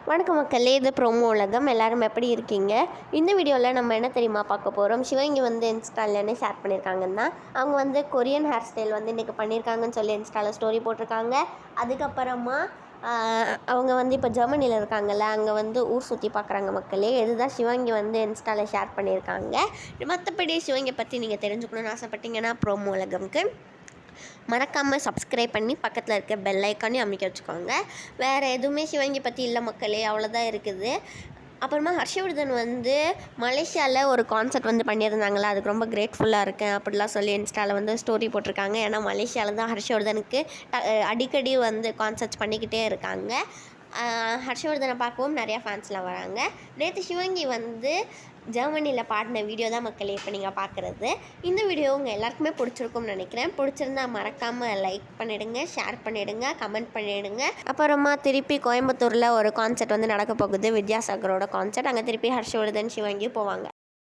வணக்கம் மக்களே, இது ப்ரோமோ உலகம். எல்லோரும் எப்படி இருக்கீங்க? இந்த வீடியோவில் நம்ம என்ன தெரியுமா பார்க்க போகிறோம்? சிவங்கி இன்ஸ்டாலன்னு ஷேர் பண்ணியிருக்காங்கன்னா தான். அவங்க கொரியன் ஹேர் ஸ்டைல் இன்றைக்கி பண்ணியிருக்காங்கன்னு சொல்லி இன்ஸ்டாவில் ஸ்டோரி போட்டிருக்காங்க. அதுக்கப்புறமா அவங்க இப்போ ஜெர்மனியில் இருக்காங்கல்ல, அங்கே ஊர் சுற்றி பார்க்குறாங்க மக்களே. இதுதான் சிவங்கி இன்ஸ்டாவில் ஷேர் பண்ணியிருக்காங்க. மற்றபடி சிவங்கி பற்றி நீங்கள் தெரிஞ்சுக்கணுன்னு ஆசைப்பட்டீங்கன்னா ப்ரோமோ உலகம்க்கு மறக்காமல் சப்ஸ்கிரைப் பண்ணி பக்கத்தில் இருக்க பெல் ஐக்கானையும் அமைக்க வச்சுக்கோங்க. வேறு எதுவுமே சிவங்கி பற்றி இல்லை மக்களே, அவ்வளோதான் இருக்குது. அப்புறமா ஹர்ஷவர்தன் மலேசியாவில் ஒரு கான்சர்ட் பண்ணியிருந்தாங்களா, அதுக்கு ரொம்ப கிரேட்ஃபுல்லாக இருக்கேன் அப்படிலாம் சொல்லி இன்ஸ்டாவில் ஸ்டோரி போட்டிருக்காங்க. ஏன்னா மலேசியாவில் தான் ஹர்ஷவர்தனுக்கு அடிக்கடி கான்சர்ட்ஸ் பண்ணிக்கிட்டே இருக்காங்க. ஹர்ஷவர்தனை பார்க்கவும் நிறையா ஃபேன்ஸ்லாம் வராங்க. நேற்று சிவங்கி ஜெர்மனியில் பாடின வீடியோ தான் மக்களே இப்போ நீங்கள் பார்க்குறது. இந்த வீடியோ உங்கள் எல்லாருக்குமே பிடிச்சிருக்கும்னு நினைக்கிறேன். பிடிச்சிருந்தா மறக்காமல் லைக் பண்ணிவிடுங்க, ஷேர் பண்ணிவிடுங்க, கமெண்ட் பண்ணிவிடுங்க. அப்புறமா திருப்பி கோயம்புத்தூரில் ஒரு கான்சர்ட் நடக்க போகுது, வித்யாசாகரோட கான்சர்ட். அங்கே திருப்பி ஹர்ஷவர்தன் சிவங்கி போவாங்க.